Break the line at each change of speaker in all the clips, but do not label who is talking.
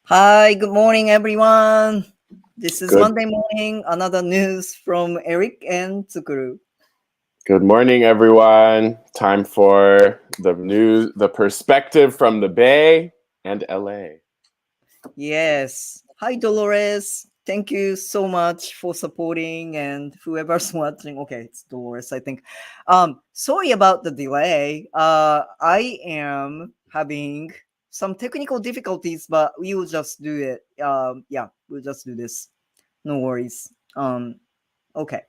Hi, good morning, everyone. This is
Good
Monday morning. Another news from Eric and Tsukuru.
good morning everyone. Time for the news, the perspective from the Bay and LA.
Yes. Hi, Dolores. Thank you so much for supporting and whoever's watching. Okay, it's Dolores, I think. Sorry about the delay. I am having some technical difficulties, but we will just do it. Yeah, we'll just do this. No worries. Okay.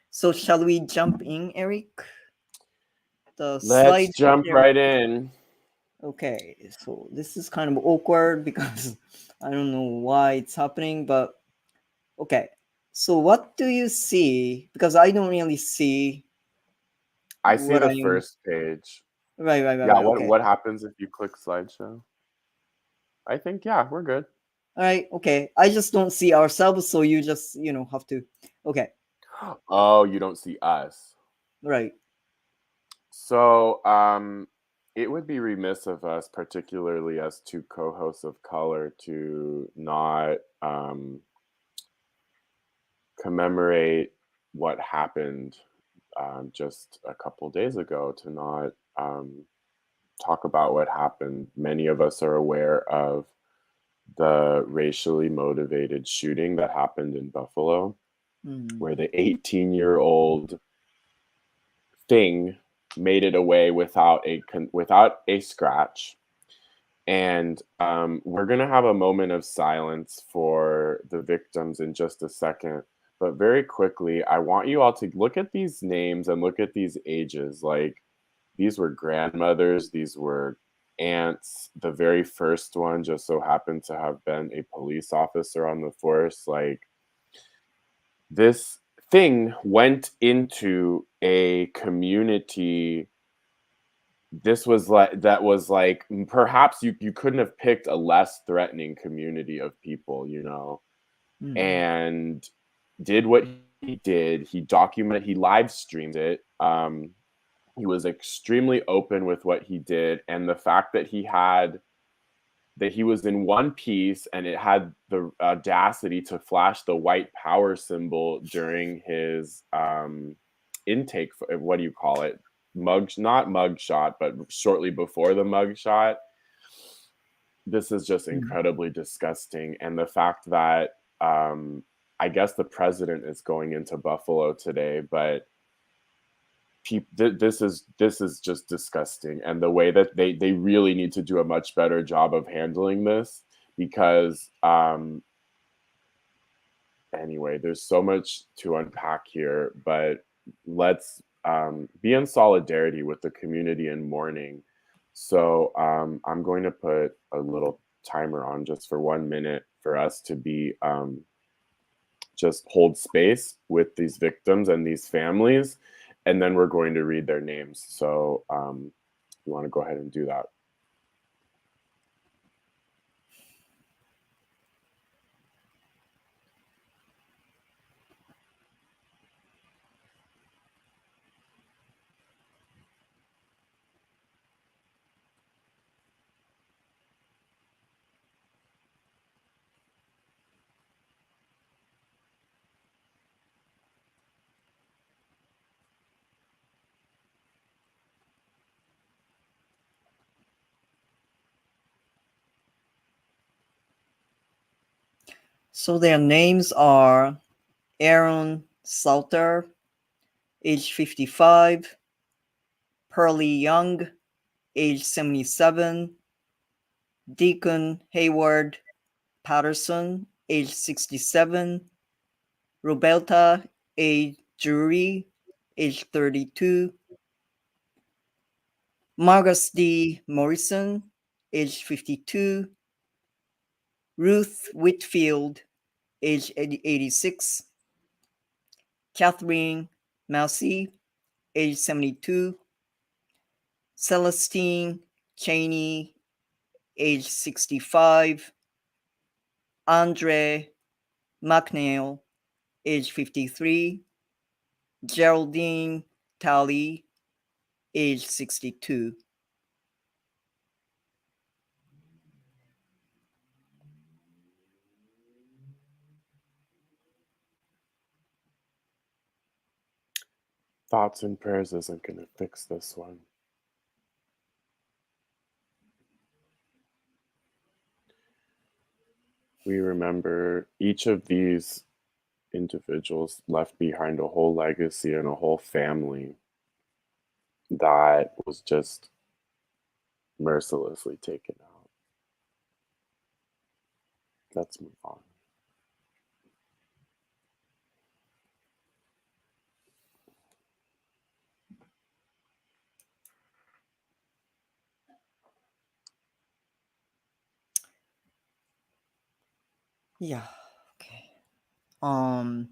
So shall we jump in, Eric? The
Let's
slide
jump
share.
right in.
Okay, so this is kind of awkward because I don't know why it's happening, but okay. So what do you see? Because I don't really see
I see
what
the
I am.
first page.
Right.
Yeah,
Right.
what
Okay.
what happens if you click slideshow? I think yeah, we're good.
All right. Okay. I just don't see ourselves, so you just have to. Okay.
Oh, you don't see us.
Right.
So, it would be remiss of us, particularly as two co-hosts of color, to not commemorate what happened just a couple days ago, to not talk about what happened. Many of us are aware of the racially motivated shooting that happened in Buffalo,
Mm.
where the 18-year-old thing made it away without a scratch. And we're going to have a moment of silence for the victims in just a second. But very quickly, I want you all to look at these names and look at these ages. Like, these were grandmothers, these were aunts. The very first one just so happened to have been a police officer on the force. Like, this thing went into a community. This was like that was like perhaps you couldn't have picked a less threatening community of people,
Mm.
and did what he did. He documented, he live streamed it. He was extremely open with what he did, and the fact that he was in one piece and it had the audacity to flash the white power symbol during his intake. What do you call it? Not mug shot, but shortly before the mug shot. This is just
Mm.
incredibly disgusting. And the fact that I guess the president is going into Buffalo today, but this is just disgusting, and the way that they really need to do a much better job of handling this, because anyway, there's so much to unpack here, but let's be in solidarity with the community in mourning. So I'm going to put a little timer on just for 1 minute for us to be just hold space with these victims and these families, and then we're going to read their names. So you want to go ahead and do that.
So their names are Aaron Salter, age 55, Pearlie Young, age 77, Deacon Hayward Patterson, age 67, Roberta A. Drury, age 32, Margus D. Morrison, age 52, Ruth Whitfield, age 86, Catherine Massey, age 72, Celestine Cheney, age 65, Andre McNeil, age 53, Geraldine Talley, age 62.
thoughts and prayers isn't going to fix this one. We remember each of these individuals left behind a whole legacy and a whole family that was just mercilessly taken out. Let's move on.
Yeah. Okay. Um.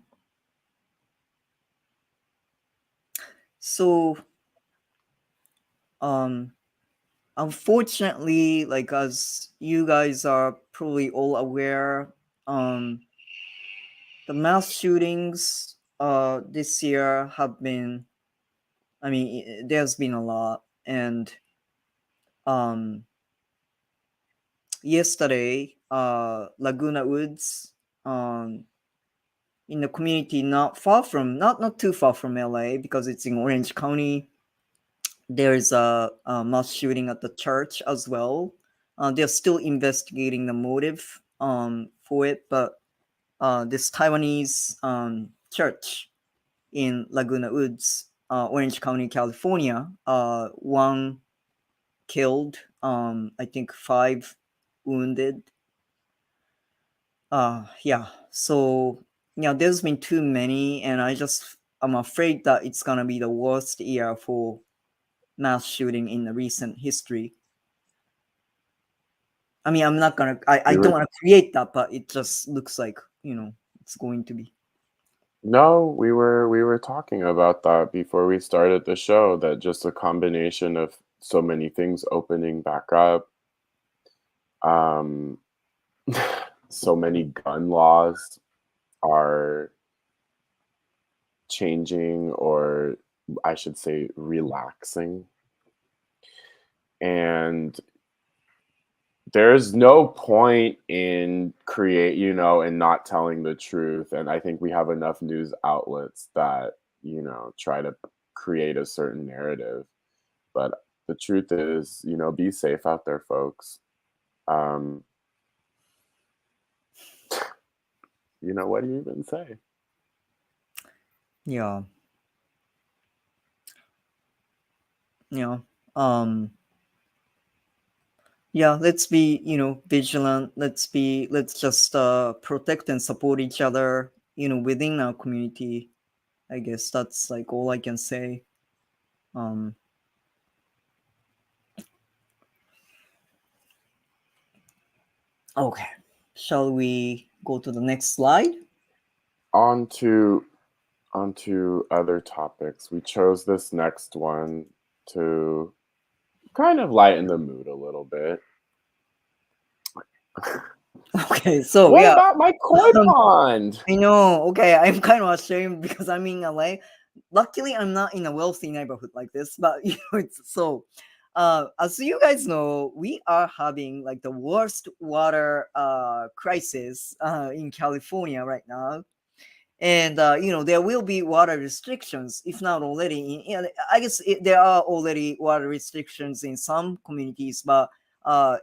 So, um, unfortunately, like as you guys are probably all aware, the mass shootings this year have been. I mean, there's been a lot, and um, yesterday, Laguna Woods, in the community not far from, not too far from LA because it's in Orange County. There's a mass shooting at the church as well. They're still investigating the motive for it, but this Taiwanese church in Laguna Woods, Orange County, California, one killed, I think five wounded. Yeah. So yeah, there's been too many, and I'm afraid that it's gonna be the worst year for mass shooting in the recent history. I mean, I'm not gonna. I
We
don't
were
want to create that, but it just looks like it's going to be.
No, we were talking about that before we started the show, that just a combination of so many things opening back up, um, so many gun laws are changing, or I should say relaxing. And there's no point in in not telling the truth. And I think we have enough news outlets that, try to create a certain narrative. But the truth is, be safe out there, folks. Um, what do you even say?
Yeah. Yeah. Um. Yeah. Let's be vigilant. Let's just protect and support each other. Within our community. I guess that's like all I can say. Um. Okay. Shall we go to the next slide?
On to other topics. We chose this next one to kind of lighten the mood a little bit.
Okay. So
What
yeah.
about my koi
Um,
pond?
I know. Okay, I'm kind of ashamed because I'm in LA. Luckily, I'm not in a wealthy neighborhood like this, but it's so. As you guys know, we are having like the worst water crisis in California right now, and there will be water restrictions if not already. I guess there are already water restrictions in some communities, but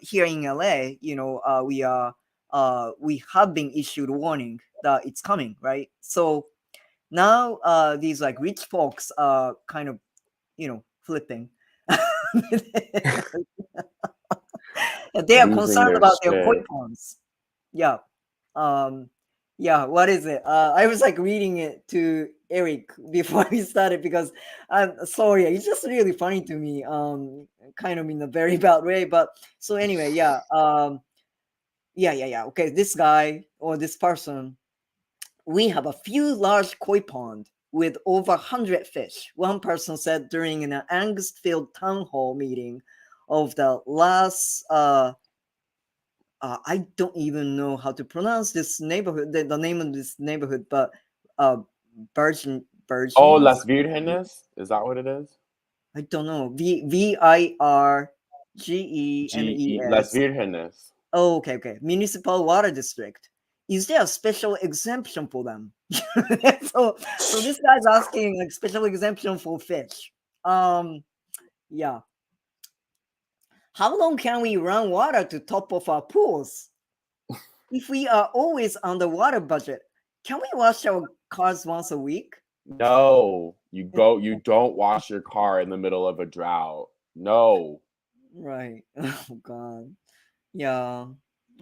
here in LA, we have been issued warning that it's coming, right? So now these like rich folks are kind of flipping. They are
Losing
concerned
their
about their koi
shit.
ponds. Yeah. Um, yeah, what is it? I was like reading it to Eric before we started because I'm sorry, it's just really funny to me. Kind of in a very bad way. But so anyway, yeah. Yeah. Okay, this guy or this person, we have a few large koi pond with over 100 fish. One person said during an angst-filled town hall meeting of the last I don't even know how to pronounce this neighborhood, the name of this neighborhood, but uh,
Oh,
Virgins.
Las Virgenes? Is that what it is?
I don't know. Virgenes.
Las Virgenes.
Oh, okay. Municipal Water District is there a special exemption for them? So this guy's asking like special exemption for fish. Yeah. How long can we run water to top of our pools? If we are always on the water budget, can we wash our cars once a week?
No, you don't wash your car in the middle of a drought. No.
Right. Oh God. Yeah.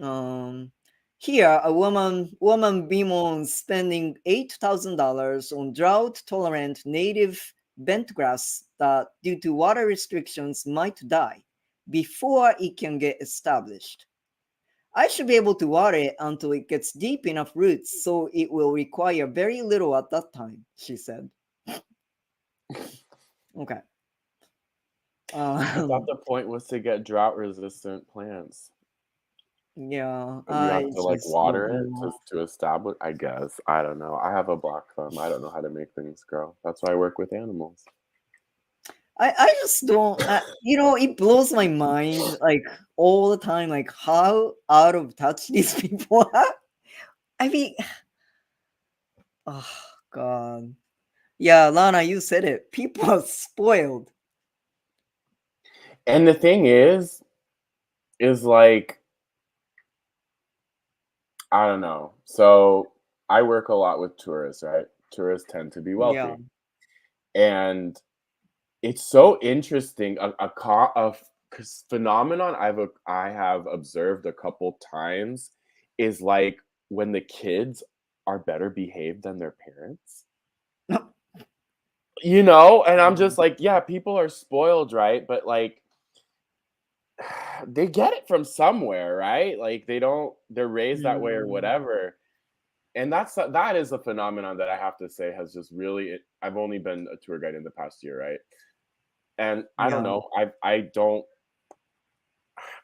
Um. Here, a woman bemoans spending $8,000 on drought-tolerant native bent grass that, due to water restrictions, might die before it can get established. I should be able to water it until it gets deep enough roots, so it will require very little at that time, she said. Okay.
I thought
Um,
the point was to get drought-resistant plants.
yeah,
But you have
I
to, like,
just don't
water it
know.
to establish, I guess. I don't know. I have a black thumb. I don't know how to make things grow. That's why I work with animals.
I just don't, it blows my mind, like, all the time, like, how out of touch these people are. I mean, oh, God. Yeah, Lana, you said it. People are spoiled.
And the thing is like, I don't know. So I work a lot with tourists, right? Tourists tend to be
Yeah.
wealthy. And it's so interesting. Phenomenon I have observed a couple times is like when the kids are better behaved than their parents. And I'm just like, yeah, people are spoiled, right? But like they get it from somewhere, right? Like they're raised that way or
Mm,
whatever. And that is a phenomenon that I have to say has just really I've only been a tour guide in the past year, right? And I don't
yeah.
know, I don't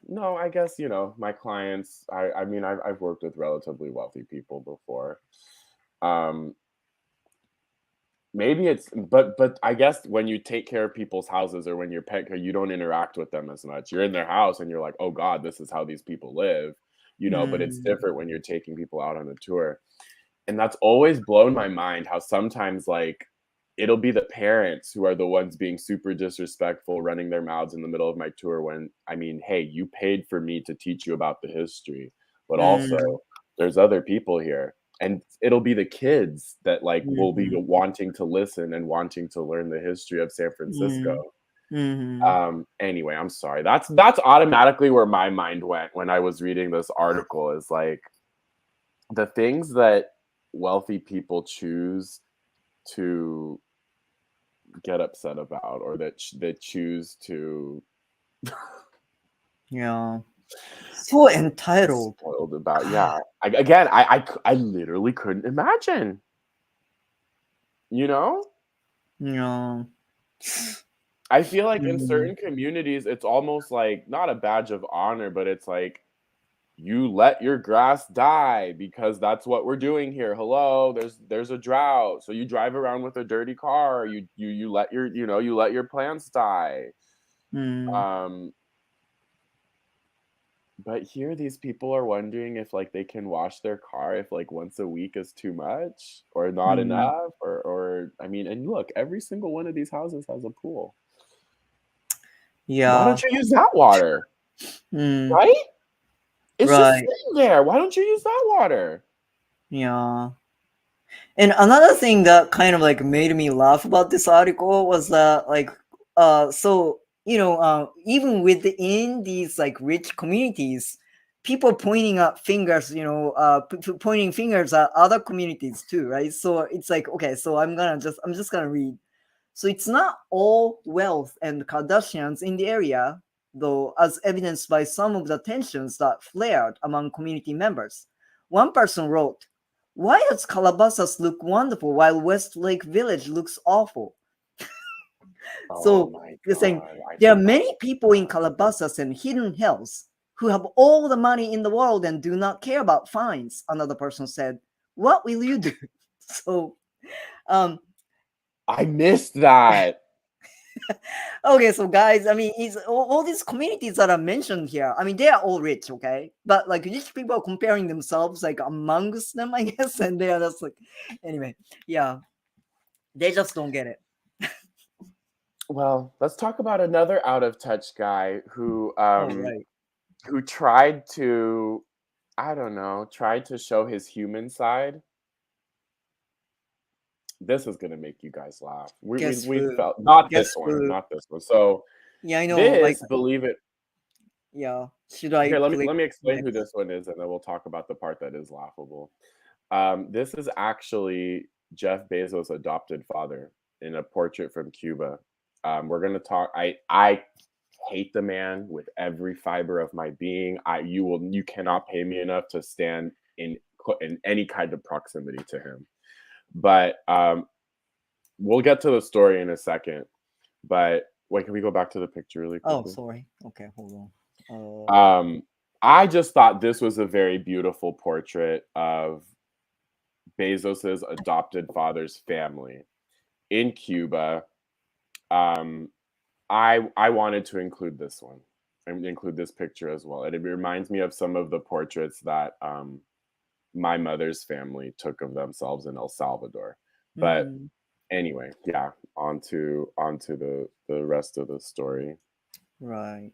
no, I guess, my clients, I mean, I've worked with relatively wealthy people before. Um, maybe but I guess when you take care of people's houses or when you're pet care, you don't interact with them as much. You're in their house and you're like, oh God, this is how these people live, but it's
Mm,
different when you're taking people out on a tour. And that's always blown my mind how sometimes like it'll be the parents who are the ones being super disrespectful, running their mouths in the middle of my tour when I mean, hey, you paid for me to teach you about the history, but also
mm,
there's other people here. And it'll be the kids that like will be
mhm,
wanting to listen and wanting to learn the history of San Francisco.
mm, mhm.
Anyway, I'm sorry. That's automatically where my mind went when I was reading this article is like the things that wealthy people choose to get upset about or that choose to
Yeah. So entitled.
spoiled about. Yeah, I literally couldn't imagine. You know,
Yeah.
I feel like in
Mm,
certain communities, it's almost like not a badge of honor, but it's like you let your grass die because that's what we're doing here. Hello, there's a drought, so you drive around with a dirty car. You let your plants die.
mm,
Um, But here these people are wondering if, like, they can wash their car if, like, once a week is too much or not
mm.
enough or I mean, and look, every single one of these houses has a pool. Why
Yeah.
don't you use that water?
Mm,
Right? It's just
right.
sitting there. Why don't you use that water?
Yeah. And another thing that kind of like made me laugh about this article was that like so even within these like rich communities, people pointing out fingers, pointing fingers at other communities too, right? So it's like, okay, so I'm just gonna read. So it's not all wealth and Kardashians in the area, though, as evidenced by some of the tensions that flared among community members. One person wrote, "Why does Calabasas look wonderful while Westlake Village looks awful?"
Oh
So
my
you're saying
god, I
there are
forgot
many
about
people in Calabasas and Hidden Hills who have all the money in the world and do not care about fines. Another person said, "What will you do?" So um,
I missed that.
Okay, so guys, I mean, it's all these communities that are mentioned here. I mean, they are all rich, okay, but like rich people are comparing themselves like amongst them, I guess, and they are just like, anyway, yeah, they just don't get it.
Well, let's talk about another out of touch guy
Oh right,
who tried to, I don't know, tried to show his human side. This is gonna make you guys laugh.
guess
We
who?
felt not
Guess
this one,
who?
not this one. So
Yeah, I know. Like,
this, believe it.
yeah, should I
Here,
click
let me explain who
next?
this one is, and then we'll talk about the part that is laughable. This is actually Jeff Bezos' adopted father in a portrait from Cuba. We're gonna talk. I hate the man with every fiber of my being. You cannot pay me enough to stand in any kind of proximity to him. But we'll get to the story in a second. But wait, can we go back to the picture really
Oh,
quickly?
sorry. Okay, hold on.
Um, I just thought this was a very beautiful portrait of Bezos's adopted father's family in Cuba. Um, I wanted to include this one and include this picture as well. And it reminds me of some of the portraits that my mother's family took of themselves in El Salvador. But
Mm,
anyway, yeah, onto the rest of the story.
right.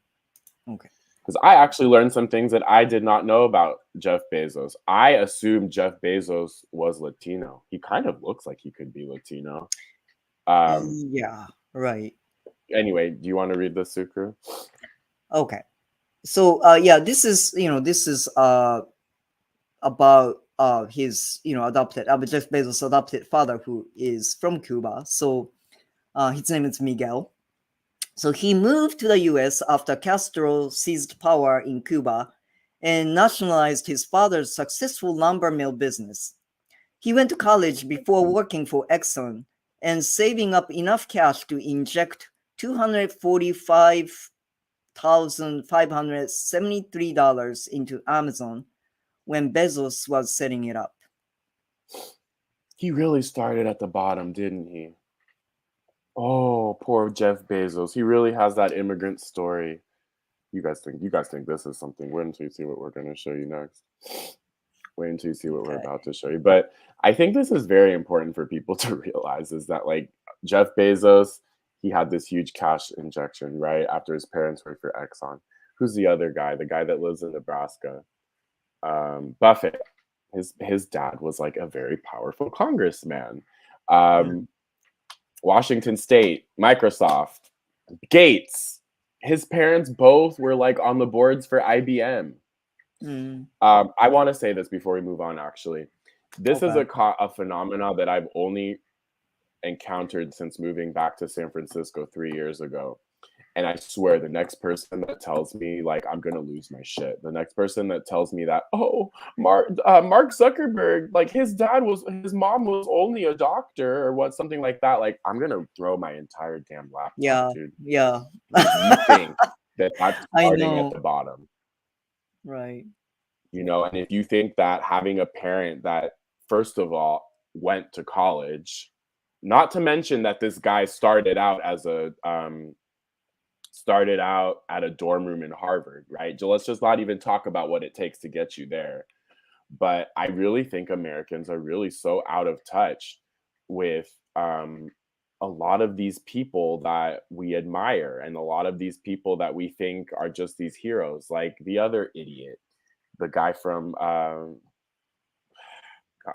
Okay.
Because I actually learned some things that I did not know about Jeff Bezos. I assumed Jeff Bezos was Latino. He kind of looks like he could be Latino. Um,
Yeah. Right.
anyway, do you want to read the Sukru?
Okay. So yeah, this is about his adopted Jeff Bezos' adopted father who is from Cuba. So his name is Miguel. So he moved to the US after Castro seized power in Cuba and nationalized his father's successful lumber mill business. He went to college before working for Exxon and saving up enough cash to inject $245,573 into Amazon when Bezos was setting it up.
He really started at the bottom, didn't he? Oh, poor Jeff Bezos. He really has that immigrant story. You guys think this is something. Wait until you see what we're going to show you next. Wait until you see what we're
Okay.
about to show you. But I think this is very important for people to realize is that like Jeff Bezos, he had this huge cash injection right after his parents worked for Exxon. Who's the other guy? The guy that lives in Nebraska, Buffett. His dad was like a very powerful congressman.
Mm,
Um, Washington State, Microsoft, Gates. His parents both were like on the boards for IBM.
mm,
I want to say this before we move on. Actually, this is
okay.
a phenomena that I've only encountered since moving back to San Francisco 3 years ago. And I swear, the next person that tells me like I'm gonna lose my shit, the next person that tells me that Mark Zuckerberg, like his mom was only a doctor or what something like that, like I'm gonna throw my entire damn laptop,
Yeah.
dude.
Yeah.
If you think that that's
I
starting at
know.
the bottom,
Right.
and if you think that having a parent that first of all went to college, not to mention that this guy started out at a dorm room in Harvard, right? So let's just not even talk about what it takes to get you there. But I really think Americans are really so out of touch with a lot of these people that we admire and a lot of these people that we think are just these heroes, like the other idiot, the guy from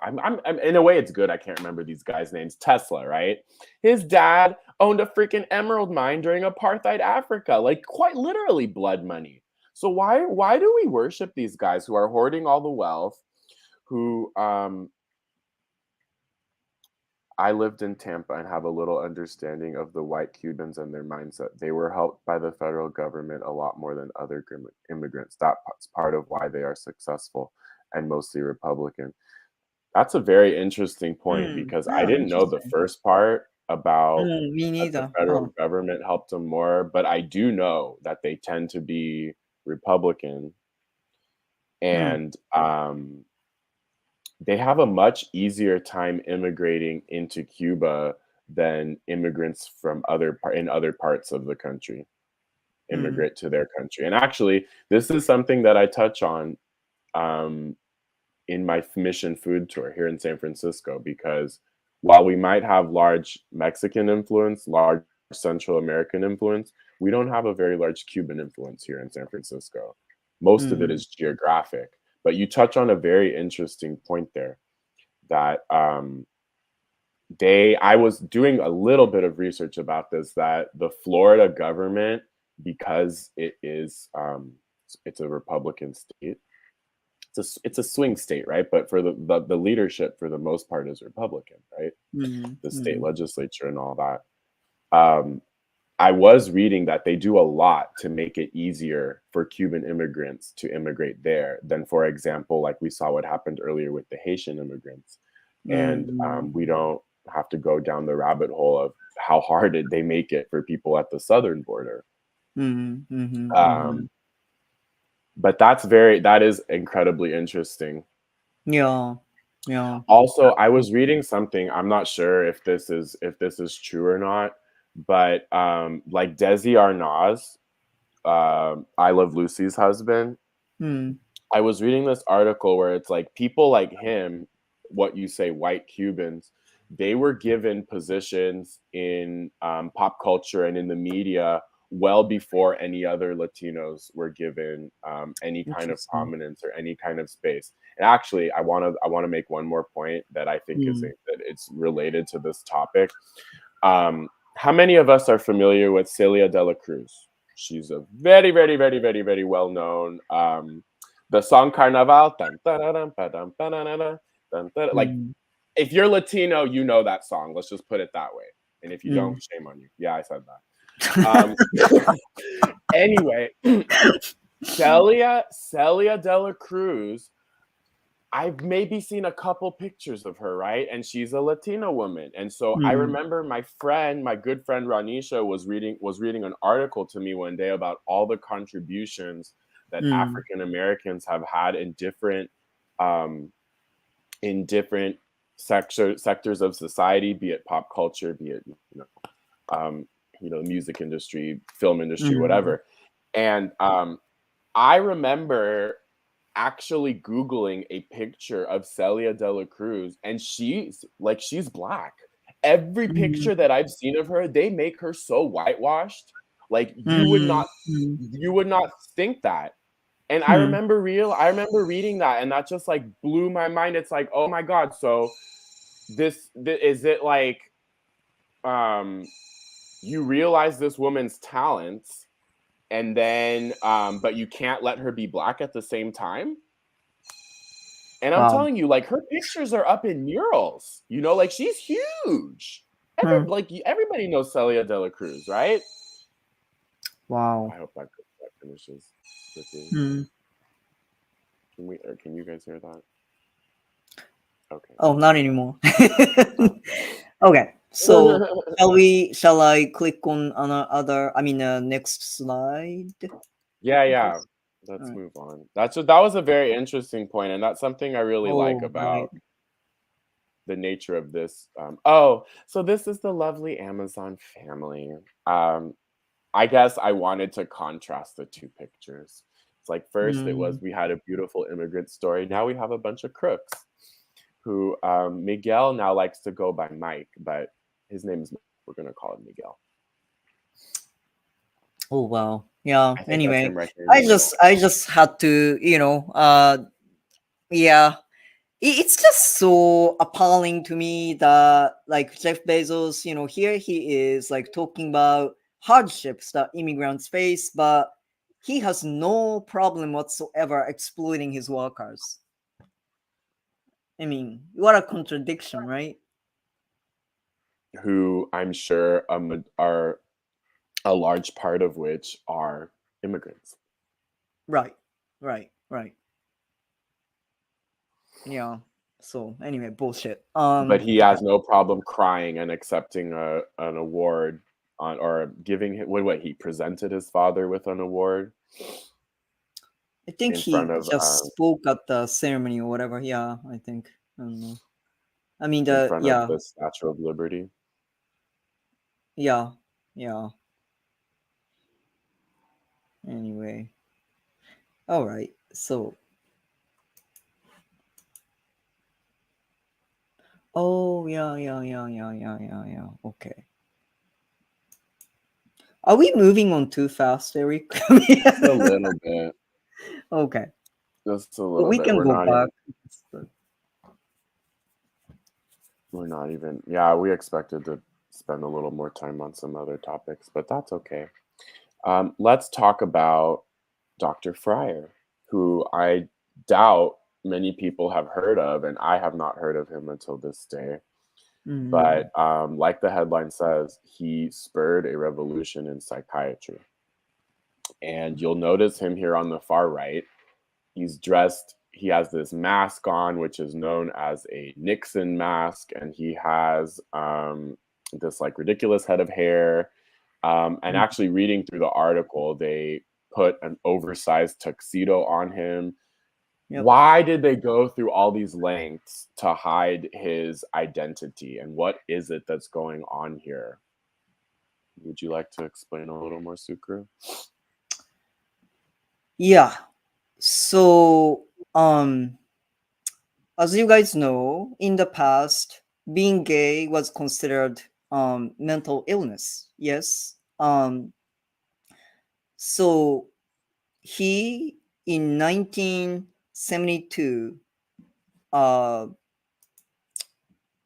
I'm in a way it's good I can't remember these guys' names. Tesla, right? His dad owned a freaking emerald mine during apartheid Africa, like quite literally blood money. So why do we worship these guys who are hoarding all the wealth? Who I lived in Tampa and have a little understanding of the white Cubans and their mindset. They were helped by the federal government a lot more than other immigrants. That's part of why they are successful and mostly Republican. That's a very interesting point
Mm,
because I
yeah,
didn't know the
interesting.
first part about
Me
that the
neither. Huh.
federal government helped them more, but I do know that they tend to be Republican
Mm,
and they have a much easier time immigrating into Cuba than immigrants from in other parts of the country
Mm,
immigrate to their country. And actually, this is something that I touch on um, in my mission food tour here in San Francisco, because while we might have large Mexican influence, large Central American influence, we don't have a very large Cuban influence here in San Francisco. Most of it
mm,
is geographic. But you touch on a very interesting point there that I was doing a little bit of research about this, that the Florida government, because it's a Republican state, it's a swing state, right? But for the leadership for the most part is Republican, right?
mm,
The state
mm,
legislature and all that. Um, I was reading that they do a lot to make it easier for Cuban immigrants to immigrate there than, for example, like we saw what happened earlier with the Haitian immigrants. And
mm,
we don't have to go down the rabbit hole of how hard they make it for people at the southern border.
mm, mhm, mhm.
Um, but that is incredibly interesting.
Yeah, yeah.
Also, I was reading something, I'm not sure if this is true or not, but like Desi Arnaz, I Love Lucy's husband,
Mm,
I was reading this article where it's like people like him, what you say, white Cubans, they were given positions in pop culture and in the media well before any other Latinos were given any kind of
interesting.
prominence or any kind of space. And actually, I want to make one more point that I think
Mm,
that it's related to this topic. How many of us are familiar with Celia de la Cruz? She's a very, very, very, very, very well known. The song Carnaval, dun, dun, dun, dun, ba, dun, ba, dun, dun, dun, dun, dun, like
mm,
if you're Latino, you know that song. Let's just put it that way. And if you don't,
mm.
shame on you. Yeah, I said that. Anyway, Celia de la Cruz, I've maybe seen a couple pictures of her, right? And she's a Latina woman. And so I
Mm,
remember my good friend Ranisha was reading an article to me one day about all the contributions that
mm,
African Americans have had um, in different sectors of society, be it pop culture, be it um, music industry, film industry,
mm,
whatever. And I remember actually Googling a picture of Celia de la Cruz, and she's black. Every
mm,
picture that I've seen of her, they make her so whitewashed. Like
mm, mm,
you would not think that. And
mm,
I remember reading that, and that just like blew my mind. It's like, oh my God, so is it like um you realize this woman's talents, and then but you can't let her be black at the same time? And I'm
wow.
telling you, like her pictures are up in murals. Like she's huge.
Mm,
Everybody knows Celia de la Cruz, right?
wow.
I hope that finishes quickly.
Mm.
Can you guys hear that? Okay.
Oh, not anymore.
Oh.
Okay, so shall I click on another, I mean, next slide?
Yeah,
I
yeah.
guess. All
Let's
right.
move on. That was a very interesting point, and that's something I really like
Oh, right.
about the nature of this. Oh, so this is the lovely Amazon family. Um, I guess I wanted to contrast the two pictures. It's like first
Mm,
we had a beautiful immigrant story. Now we have a bunch of crooks who Miguel now likes to go by Mike, but his name is we're gonna call him Miguel.
oh, wow. Yeah.
I think that's
Anyway,
him right there in the middle.
I just had to, yeah. It's just so appalling to me that like Jeff Bezos, here he is like talking about hardships that immigrants face, but he has no problem whatsoever exploiting his workers. I mean, what a contradiction, right?
Who I'm sure are a large part of which are immigrants.
Right, right, right. Yeah. So anyway, bullshit.
But he
Okay.
has no problem crying and accepting an award or giving him what he presented his father with an award
I think
in front
he
of
just spoke at the ceremony or whatever. Yeah, I think. I don't know. I mean,
in
the
front of
yeah,
the Statue of Liberty.
Yeah, yeah. Anyway, all right. So, oh yeah, yeah, yeah, yeah, yeah, yeah, yeah. Okay. Are we moving on too fast, Eric?
Just a little bit.
Okay,
Just a
but
little
we
bit.
can
We're
go
not even.
back.
We're not even. Yeah, we expected to spend a little more time on some other topics, but that's okay. Let's talk about Dr. Fryer, who I doubt many people have heard of, and I have not heard of him until this day.
Mm,
But like the headline says, he spurred a revolution in psychiatry. And you'll notice him here on the far right. He's dressed, he has this mask on, which is known as a Nixon mask, and he has this like ridiculous head of hair. And
mm,
actually, reading through the article, they put an oversized tuxedo on him.
yep.
Why did they go through all these lengths to hide his identity? And what is it that's going on here? Would you like to explain a little more, Sukru?
Yeah. So, as you guys know, in the past, being gay was considered mental illness. Yes. So he in 1972 uh,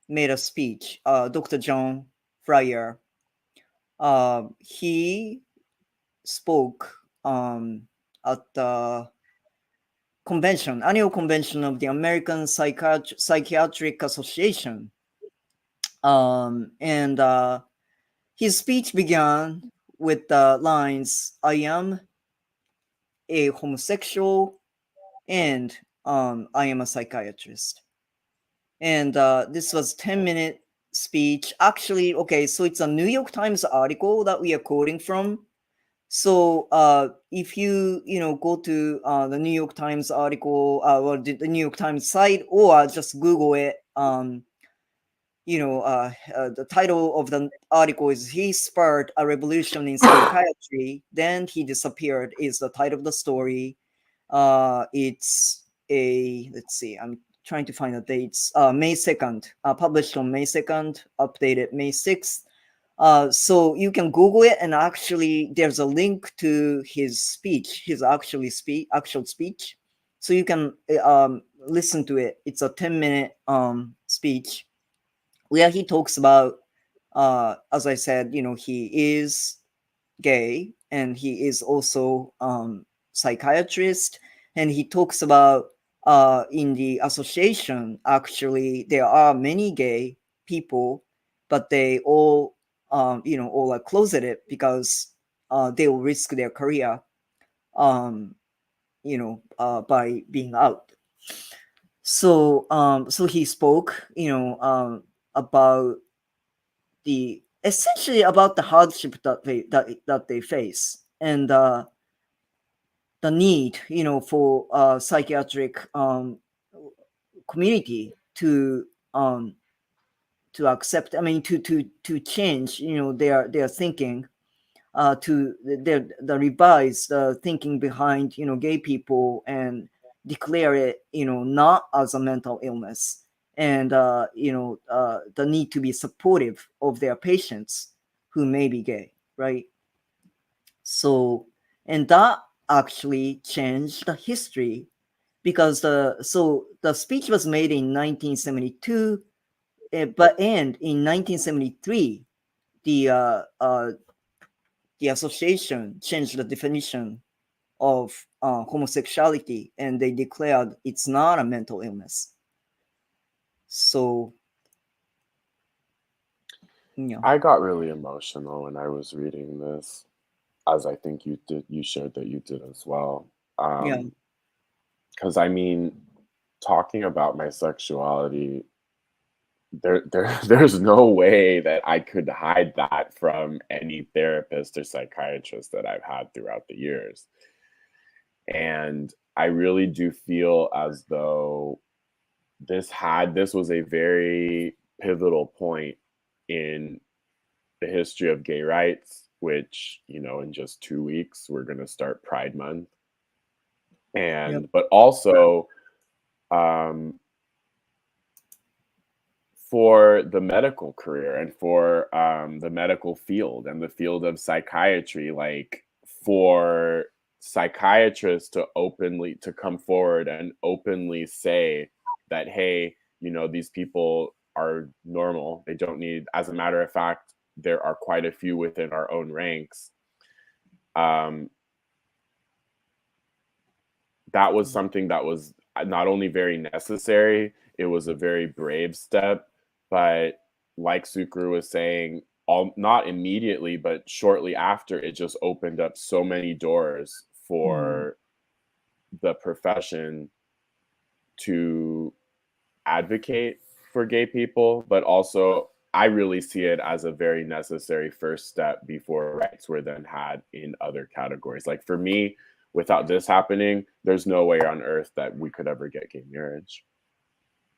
made a speech. Dr. John Fryer. He spoke at the annual convention of the American Psychiatric Association. And his speech began with the lines, I am a homosexual and I am a psychiatrist. And this was 10-minute speech. Actually, okay, so it's a New York Times article that we are quoting from. So if you go to the New York Times article or the New York Times site, or just Google it, the title of the article is "He Spurred a Revolution in Psychiatry, Then He Disappeared" is the title of the story. It's a let's see, I'm trying to find the dates. May 2nd, published on May 2nd, updated May 6th. So you can Google it, and actually, there's a link to his speech, his actual speech. So you can listen to it. It's a 10-minute speech where he talks about, as I said, he is gay and he is also psychiatrist, and he talks about in the association actually there are many gay people, but they all are closeted because they will risk their career um, by being out. So he spoke about the essentially about the hardship that they face, and the need for psychiatric community um to accept, I mean, to change their thinking, to the revise the thinking behind gay people, and declare it not as a mental illness, and the need to be supportive of their patients who may be gay, right? So, and that actually changed the history, because the speech was made in 1972, but and in 1973 the the association changed the definition of homosexuality, and they declared it's not a mental illness. So yeah,
I got really emotional when I was reading this, as I think you did. You shared that you did as well.
yeah,
Because I mean, talking about my sexuality, there's no way that I could hide that from any therapist or psychiatrist that I've had throughout the years. And I really do feel as though this was a very pivotal point in the history of gay rights, which, in just 2 weeks, we're going to start Pride Month.
Yep.
But also, um, for the medical career and for the medical field and the field of psychiatry, like for psychiatrists to come forward and openly say that, hey, these people are normal. They don't need, as a matter of fact, there are quite a few within our own ranks. That was something that was not only very necessary, it was a very brave step. But like Tsukuru was saying, not immediately, but shortly after, it just opened up so many doors for the profession to advocate for gay people. But also, I really see it as a very necessary first step before rights were then had in other categories. Like for me, without this happening, there's no way on earth that we could ever get gay marriage,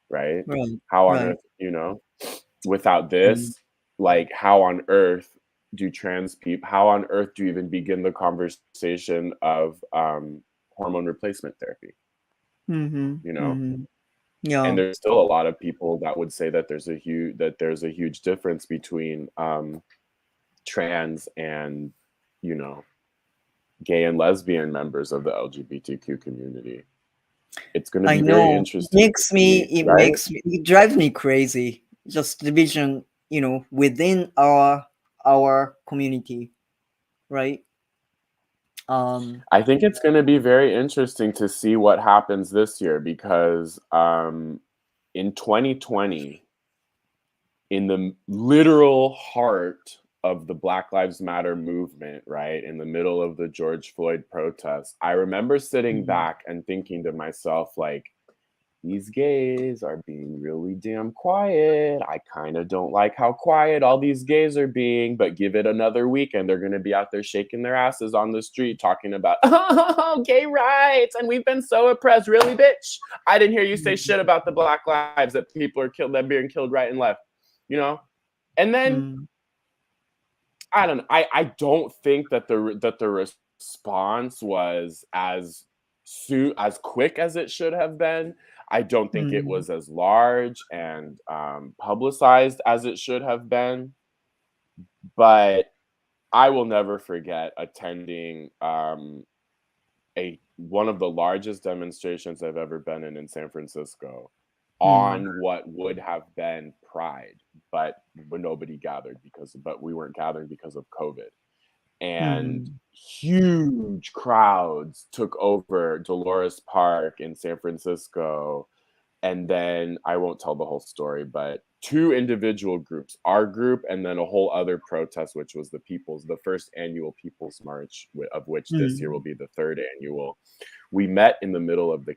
right?
Right.
How on
Right.
earth, without
Mm.
this, like how on earth do trans people, how on earth do you even begin the conversation of hormone replacement therapy,
Mm-hmm.
you know?
Mm-hmm.
And
Yeah.
there's still a lot of people that would say that there's a huge difference between trans and, you know, gay and lesbian members of the LGBTQ community. It's going to
I
be very
know.
interesting to see, right?
It drives me crazy. Just division, within our community, right? Um.
I think it's going to be very interesting to see what happens this year because in 2020, in the literal heart of the Black Lives Matter movement, right, in the middle of the George Floyd protests, I remember sitting
Mm.
back and thinking to myself, like, these gays are being really damn quiet. I kind of don't like how quiet all these gays are being, but give it another week and they're going to be out there shaking their asses on the street talking about, oh, gay rights. And we've been so oppressed. Really, bitch? I didn't hear you say shit about the Black lives that people are killed, that are being killed right and left, you know? And then
Mm.
I don't know. I don't think that the response was as quick as it should have been. I don't think it
Mm.
was as large and publicized as it should have been. But I will never forget attending a one of the largest demonstrations I've ever been in San Francisco
Mm.
on what would have been Pride, but when nobody gathered but we weren't gathering because of COVID. And
Mm.
huge crowds took over Dolores Park in San Francisco. And then I won't tell the whole story, but two individual groups, our group, and then a whole other protest, which was the first annual People's March, of which this year will
Mm.
be the third annual. We met in the middle of the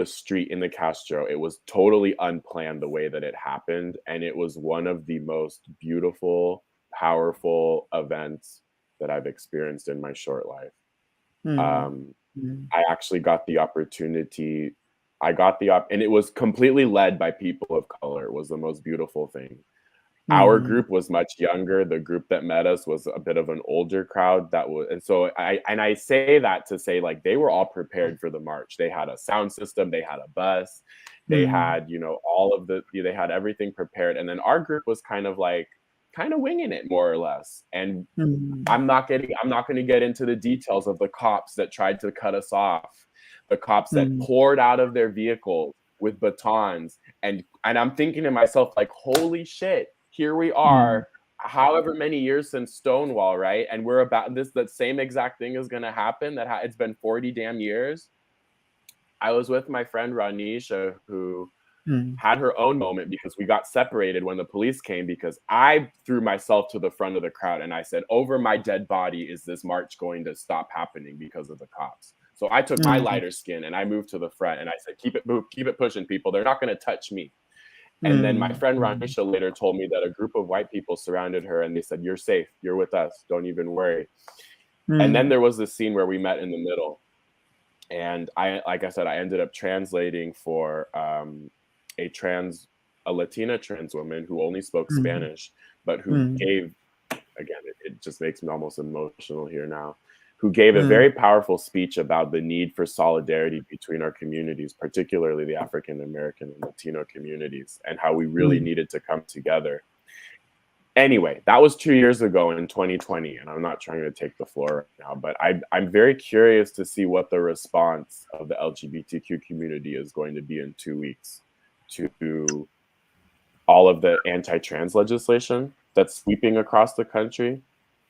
street in the Castro. It was totally unplanned the way that it happened. And it was one of the most beautiful, powerful events that I've experienced in my short life.
Mm.
Um,
Mm.
I actually got the opportunity. And it was completely led by people of color. It was the most beautiful thing. Our
Mm.
group was much younger. The group that met us was a bit of an older crowd and so I say that to say, like, they were all prepared for the march. They had a sound system, they had a bus, they
Mm.
had, they had everything prepared. And then our group was kind of winging it more or less. And
Mm.
I'm not going to get into the details of the cops that tried to cut us off, the cops that
Mm.
poured out of their vehicles with batons. And I'm thinking to myself, like, holy shit, here we
Mm.
are, however many years since Stonewall, right? And we're about that same exact thing is going to happen. It's been 40 damn years. I was with my friend Ranisha, who
Mm.
had her own moment because we got separated when the police came, because I threw myself to the front of the crowd and I said, over my dead body is this march going to stop happening because of the cops. So I took my
Mm.
lighter skin and I moved to the front and I said, keep it pushing, people. They're not going to touch me. And then my
Mm.
friend
Mm.
Ranisha later told me that a group of white people surrounded her and they said, you're safe. You're with us. Don't even worry. And then
Mm.
there was this scene where we met in the middle. And like I said, I ended up translating for a Latina trans woman who only spoke
Mm.
Spanish. but who
mm,
gave, again, it just makes me almost emotional here now, who gave a
mm,
very powerful speech about the need for solidarity between our communities, particularly the African American and Latino communities, and how we really
mm,
needed to come together. Anyway, that was 2 years ago in 2020, and I'm not trying to take the floor right now, but I'm very curious to see what the response of the LGBTQ community is going to be in 2 weeks to all of the anti-trans legislation that's sweeping across the country.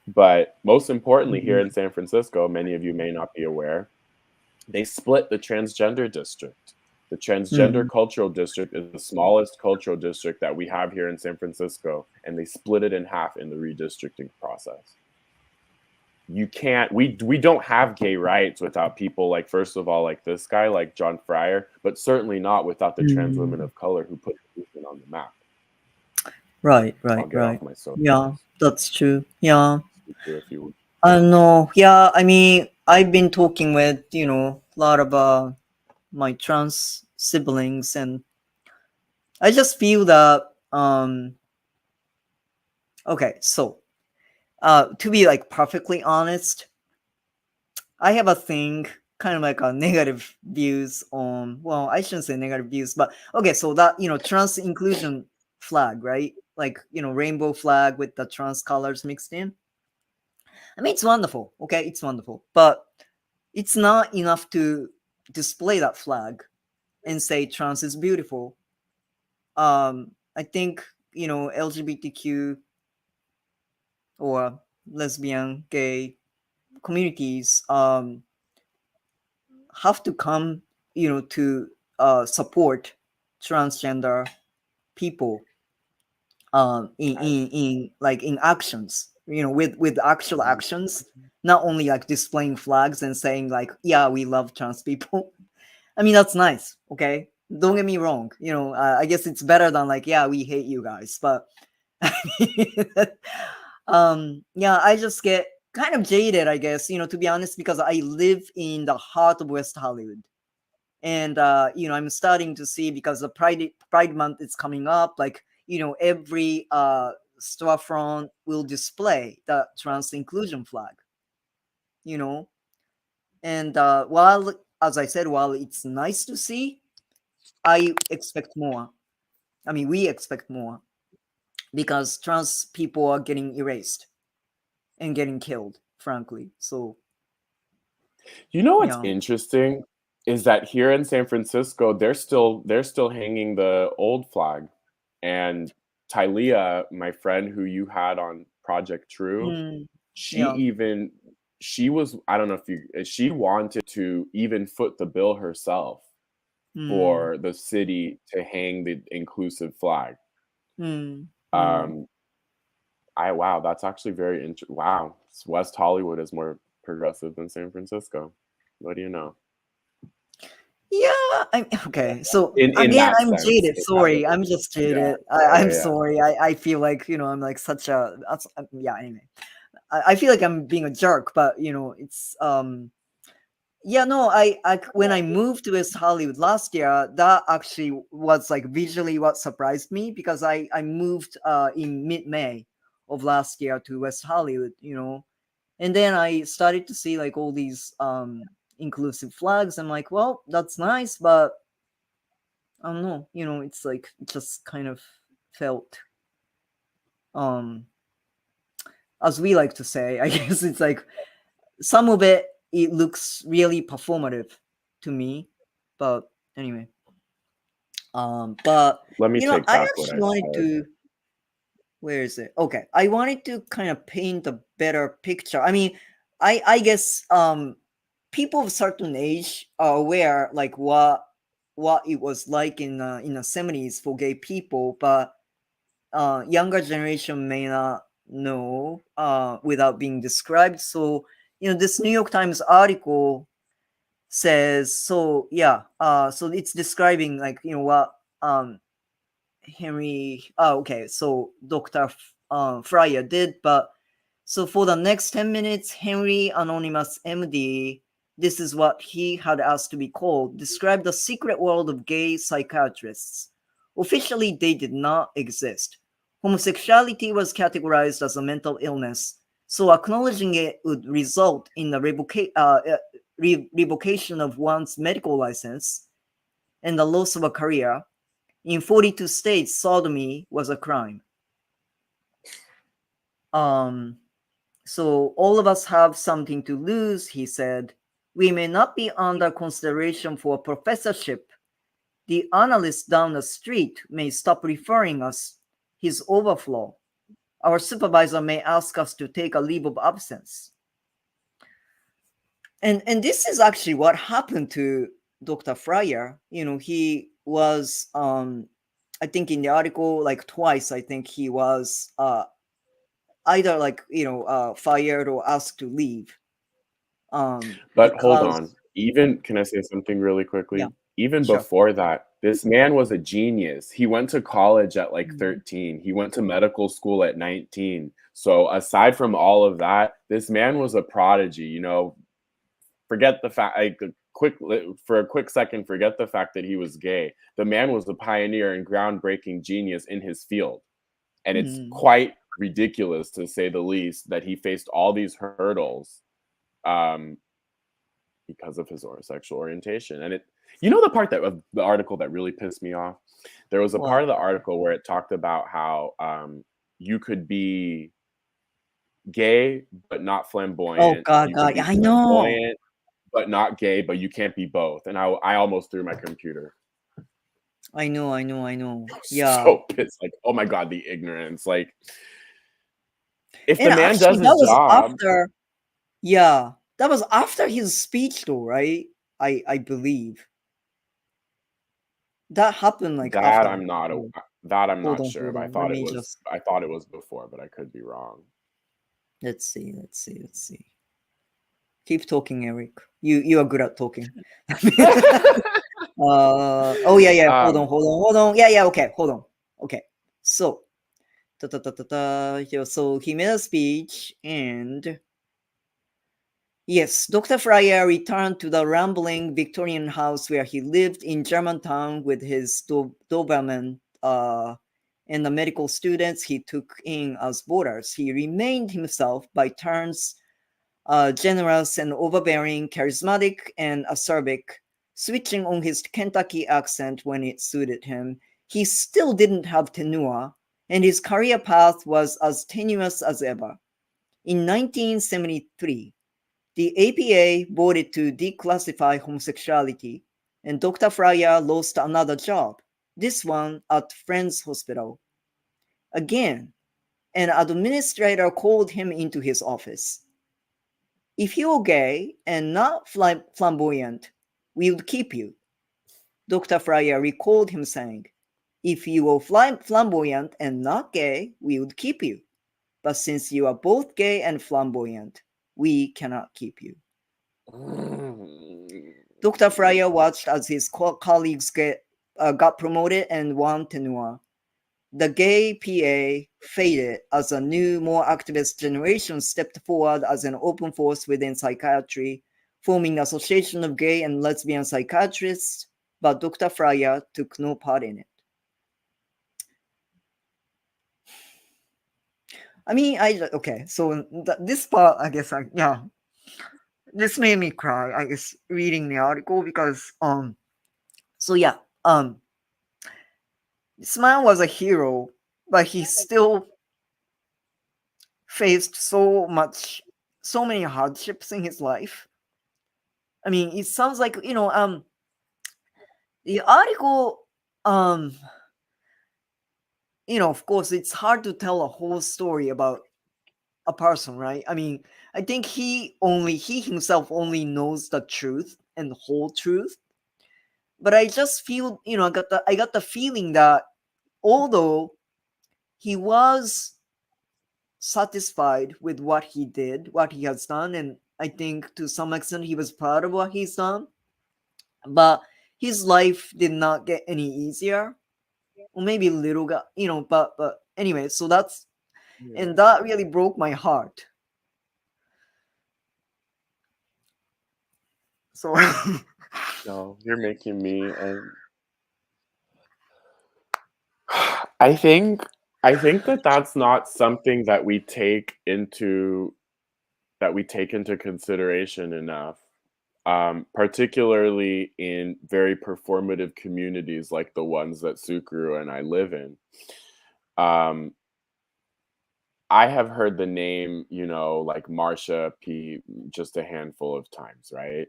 But most importantly, here
mm,
in San Francisco, many of you may not be aware, they split the transgender district. The transgender
mm.
cultural district is the smallest cultural district that we have here in San Francisco, and they split it in half in the redistricting process. You can't, we don't have gay rights without people like, first of all, like this guy, like John Fryer, but certainly not without the trans women
Mm.
of color who put the movement on the map.
Right,
I'll
right,
get off
right.
my
Yeah,
soapbox.
that's true. Yeah.
Speak for a few weeks.
Yeah, I mean, I've been talking with, a lot of my trans siblings, and I just feel that, okay, so, to be like perfectly honest, I have a thing, kind of like a negative views on, well, I shouldn't say negative views, but okay, so that, trans inclusion flag, right? Like, rainbow flag with the trans colors mixed in. I mean, it's wonderful. Okay, it's wonderful, but it's not enough to display that flag and say trans is beautiful. I think LGBTQ or lesbian, gay communities have to come, to support transgender people in like in actions, with actual actions, not only like displaying flags and saying like, yeah, we love trans people. I mean, that's nice. Okay, don't get me wrong. I guess it's better than like, yeah, we hate you guys. But yeah, I just get kind of jaded, I guess, to be honest, because I live in the heart of West Hollywood. And I'm starting to see, because the Pride Month is coming up, like, every storefront will display the trans inclusion flag, you know. And while, as I said, while it's nice to see, I expect more. I mean, we expect more, because trans people are getting erased and getting killed, frankly. So
You know what's
yeah.
interesting is that here in San Francisco, they're still hanging the old flag, and Tylea, my friend who you had on Project True,
Mm,
she
yeah.
even she was, I don't know if you, she wanted to even foot the bill herself
Mm,
for the city to hang the inclusive flag.
mm, mm.
Um, I wow, that's actually very wow. West Hollywood is more progressive than San Francisco. What do you know?
Yeah, okay. So
In
again,
that
I'm
sense,
jaded.
in that
Sorry, I'm
regard.
just
Yeah,
jaded.
yeah,
I'm
yeah, yeah.
sorry. I feel like, I'm like such a yeah. Anyway, I feel like I'm being a jerk, but it's yeah. No, I when I moved to West Hollywood last year, that actually was like visually what surprised me, because I moved in mid May of last year to West Hollywood, and then I started to see like all these inclusive flags. I'm like, well, that's nice, but I don't know, it's like it just kind of felt, um as we like to say, I guess it's like some of it looks really performative to me. But anyway, but
Let me take
I
back what
actually
I
wanted
said.
to, where is it? Okay, I wanted to kind of paint a better picture. I mean, I guess people of certain age are aware like what it was like in the 70s for gay people, but younger generation may not know without being described. So this New York Times article says, so yeah, so it's describing like what Henry, okay, so Dr. Fryer did. But so for the next 10 minutes, Henry Anonymous MD, this is what he had asked to be called, described the secret world of gay psychiatrists. Officially, they did not exist. Homosexuality was categorized as a mental illness, so acknowledging it would result in the revocation of one's medical license and the loss of a career. In 42 states, sodomy was a crime. Um, so all of us have something to lose, he said. We may not be under consideration for a professorship. The analyst down the street may stop referring us his overflow. Our supervisor may ask us to take a leave of absence. And this is actually what happened to Dr. Fryer. He was I think in the article like twice, I think he was either like fired or asked to leave
But hold on.
because
Even can I say something really
yeah,
quickly? Even
sure.
before that, this man was a genius. He went to college at like
Mhm.
13. He went to medical school at 19. So aside from all of that, this man was a prodigy, forget the fact for a quick second, forget the fact that he was gay. The man was a pioneer and groundbreaking genius in his field. And it's
Mm.
quite ridiculous, to say the least, that he faced all these hurdles um, because of his sexual orientation. And the part of the article that really pissed me off? There was a part
What?
of the article where it talked about how you could be gay but not
Oh
flamboyant.
God,
You could
God,
be
I know,
flamboyant but not gay, but you can't be both. And I almost threw my computer.
I know, I know, I know.
I was
Yeah,
so pissed. Like, oh my God, the ignorance. Like, if
and
the man
actually,
does
that
his
was
job,
after. Yeah, that was after his speech, though, right? I believe that happened like
that
after.
I'm not
Oh,
that I'm
hold
not
on,
sure
hold
of.
on. Let me just
I thought it was before, but I could be wrong.
let's see, let's see, let's see. Keep talking, Eric. You are good at talking. Oh yeah, yeah. Hold on,
um,
hold on, hold on. Yeah, yeah. Okay, hold on. Okay, so ta ta ta ta ta. Yeah, so he made a speech, and yes, Dr. Fryer returned to the rambling Victorian house where he lived in Germantown with his Doberman and the medical students he took in as boarders. He remained himself by turns generous and overbearing, charismatic and acerbic, switching on his Kentucky accent when it suited him. He still didn't have tenure, and his career path was as tenuous as ever. In 1973, the APA voted to declassify homosexuality, and Dr. Fryer lost another job, this one at Friends Hospital. Again, an administrator called him into his office. If you're gay and not flamboyant, we would keep you. Dr. Fryer recalled him saying, if you are flamboyant and not gay, we would keep you. But since you are both gay and flamboyant, we cannot keep you. Dr. Fryer watched as his colleagues got promoted and won tenure. The gay PA faded as a new, more activist generation stepped forward as an open force within psychiatry, forming the Association of Gay and Lesbian Psychiatrists, but Dr. Fryer took no part in it. I mean, okay, so this part, I guess, yeah, this made me cry, I guess, reading the article because, so yeah, this man was a hero, but he still faced so many hardships in his life. I mean, it sounds like the article, um, of course, it's hard to tell a whole story about a person, right? I mean, I think he himself only knows the truth and the whole truth. But I just feel, I got the feeling that although he was satisfied with what he did, what he has done, and I think to some extent he was proud of what he's done, but his life did not get any easier, or maybe a little got, but anyway, so that's,
Yeah.
and that really broke my heart. So
No, you're making me. And I think I think that that's not something that we take into consideration enough, particularly in very performative communities like the ones that Sukuru and I live in. Um, I have heard the name, like Marsha P just a handful of times, right?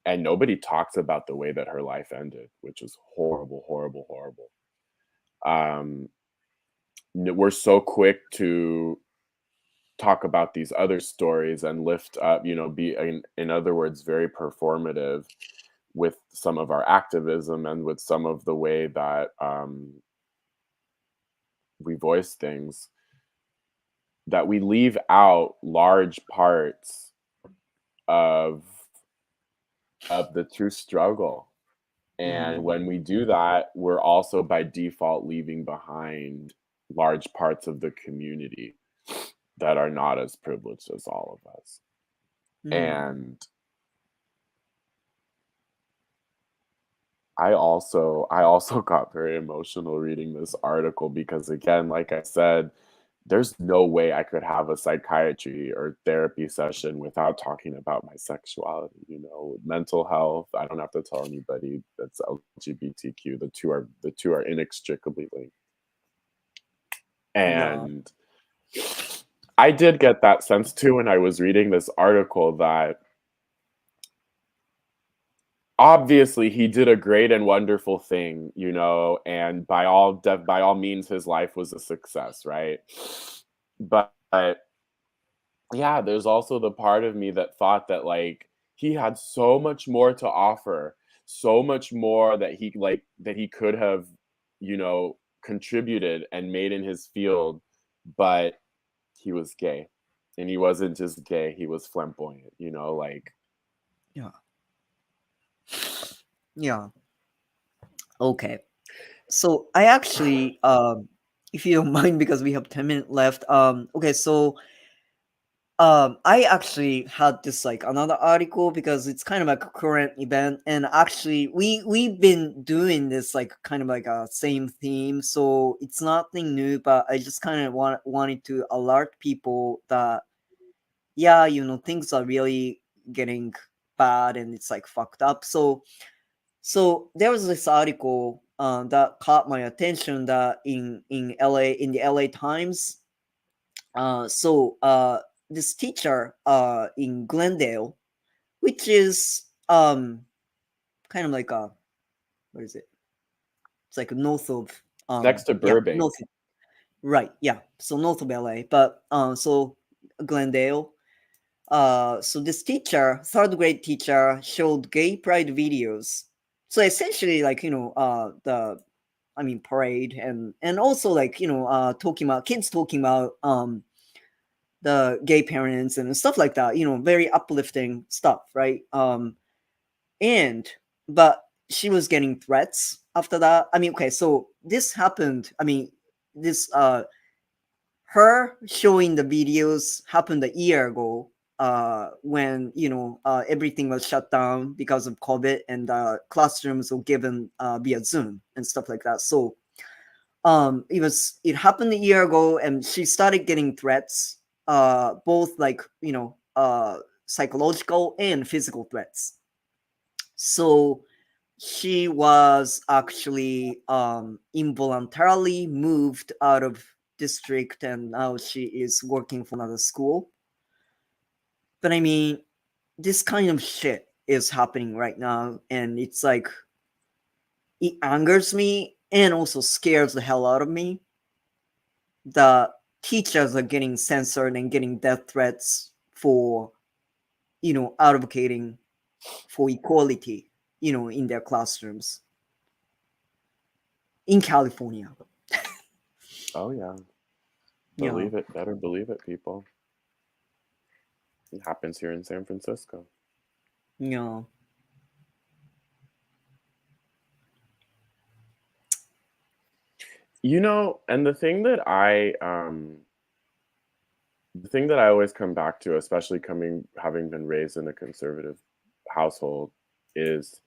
And nobody talks about the way that her life ended, which is horrible, horrible, horrible. Um, we're so quick to talk about these other stories and lift up, be in other words, very performative with some of our activism and with some of the way that we voice things, that we leave out large parts of the true struggle. And
Mhm.
when we do that, we're also by default leaving behind large parts of the community that are not as privileged as all of us.
Mhm.
And I also got very emotional reading this article because, again, like I said, there's no way I could have a psychiatry or therapy session without talking about my sexuality, mental health. I don't have to tell anybody that's LGBTQ. The two are inextricably linked.
Yeah.
And I did get that sense too when I was reading this article that obviously he did a great and wonderful thing, and by all means his life was a success, right? But yeah, there's also the part of me that thought that, like, he had so much more to offer, so much more that he could have, contributed and made in his field, but he was gay. And he wasn't just gay, he was flamboyant, like.
Yeah. Yeah. Okay. So I actually, if you don't mind, because we have 10 minutes left. Okay. So I actually had this like another article because it's kind of like a current event, and actually we've been doing this like kind of like a same theme, so it's nothing new. But I just kind of wanted to alert people that yeah, things are really getting bad and it's like fucked up. So there was this article that caught my attention that in LA in the LA Times. This teacher in Glendale, which is kind of like a what is it? It's like north of
It's next to
yeah north
Burbank.
right yeah so north of LA, but so Glendale. So this teacher, third grade teacher, showed gay pride videos. So essentially, like the parade and also like talking about kids talking about the gay parents and stuff like that, very uplifting stuff, right? And but she was getting threats after that. Okay, so this happened. This her showing the videos happened a year ago, when everything was shut down because of COVID and classrooms were given via Zoom and stuff like that. So it happened a year ago, and she started getting threats, both like psychological and physical threats. So she was actually involuntarily moved out of district, and now she is working for another school. But this kind of shit is happening right now, and it's like it angers me and also scares the hell out of me. The teachers are getting censored and getting death threats for advocating for equality, in their classrooms in California.
Oh yeah.
Yeah.
Believe it. Better believe it, people. It happens here in San Francisco.
Yeah.
And the thing that I always come back to, especially having been raised in a conservative household, is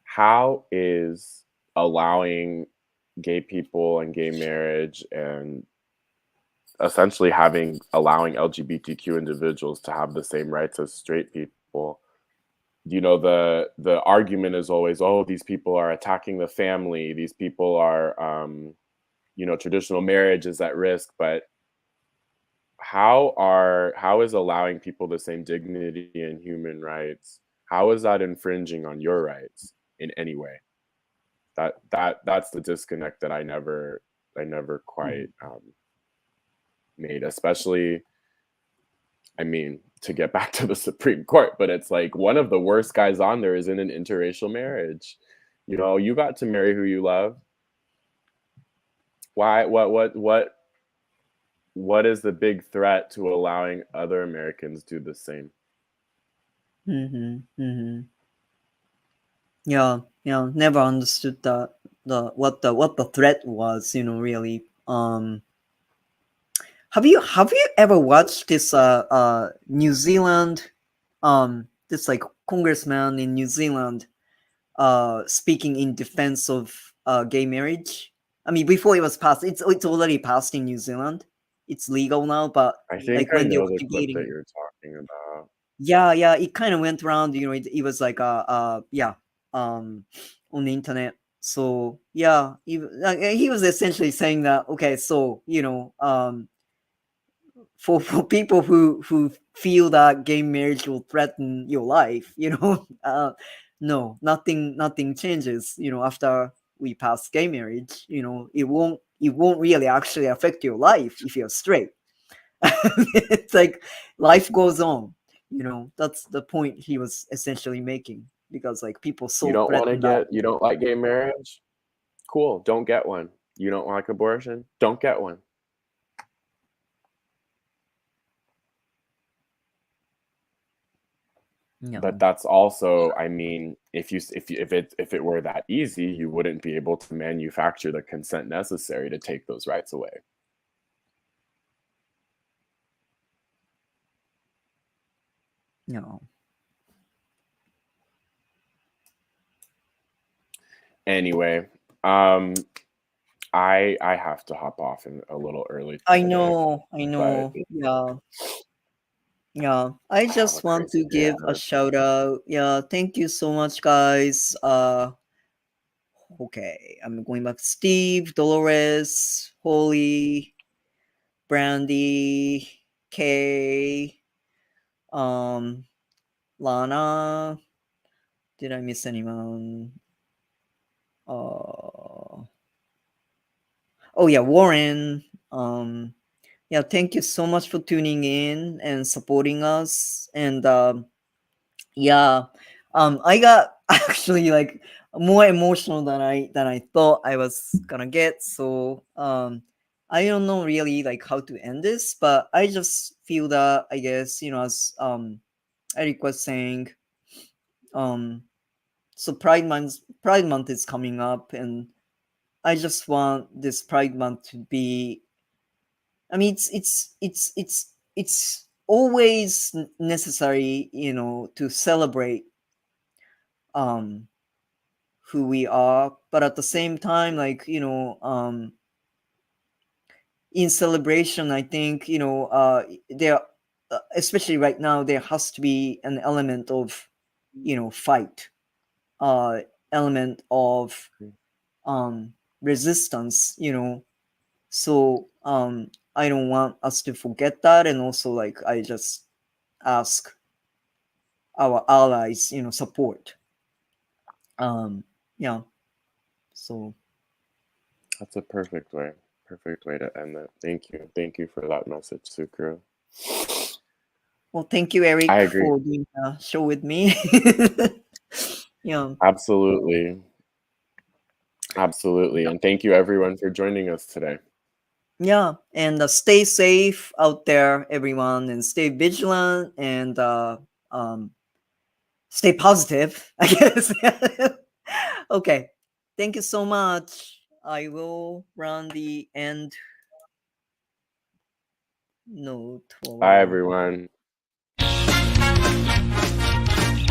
how is allowing gay people and gay marriage, and essentially allowing LGBTQ individuals to have the same rights as straight people. The argument is always, oh, these people are attacking the family, these people are traditional marriage is at risk. But how is allowing people the same dignity and human rights, how is that infringing on your rights in any way? That's the disconnect that I never quite made, especially, I mean, to get back to the Supreme Court, but it's like one of the worst guys on there is in an interracial marriage. You got to marry who you love. Why? What is the big threat to allowing other Americans do the same?
Yeah, never understood what the threat was, really. Have you ever watched this New Zealand, this like congressman in New Zealand speaking in defense of gay marriage? I mean, before it was passed, it's already passed in New Zealand. It's legal now, but
I think
like
I
when they
know
were
the clip that
debating,
you're talking about.
yeah, it kind of went around. It was like yeah, on the internet. So yeah, he was essentially saying that, okay, so for people who feel that gay marriage will threaten your life, no, nothing changes. After we pass gay marriage, it won't really actually affect your life if you're straight. It's like life goes on. That's the point he was essentially making, because like people
You
so
don't want to
threaten that.
get, you don't like gay marriage? Cool, don't get one. You don't like abortion? Don't get one. But
No,
that's also, I mean, if it were that easy, you wouldn't be able to manufacture the consent necessary to take those rights away.
no.
Anyway, um, I have to hop off a little early
I
today,
know, I
but
know. Yeah. Yeah, I
have a
just want
crazy
to
day
give a
ahead.
shout out. Yeah, thank you so much, guys. Okay, I'm going back. Steve, Dolores, Holly, Brandy, Kay, um, Lana. Did I miss anyone? Uh, oh yeah, Warren. Yeah, thank you so much for tuning in and supporting us. And yeah, I got actually like more emotional than I thought I was gonna get. So I don't know really like how to end this, but I just feel that, I guess, as Eric was saying, um so Pride Month is coming up, and I just want this Pride Month to be, I mean, it's always necessary, to celebrate um who we are, but at the same time, like, in celebration, I think, there, especially right now, there has to be an element of, fight, uh element of um resistance, so I don't want us to forget that. And also, like, I just ask our allies, support. Yeah, so
That's a perfect way to end it. Thank you for that message, Sukru.
well, thank you,
I
Eric,
agree.
for doing the show with me. Yeah.
Absolutely. Absolutely. And thank you everyone for joining us today.
Yeah, and stay safe out there, everyone, and stay vigilant, and um, stay positive, I guess. Okay, thank you so much. I will run the end note
Bye
for.
everyone.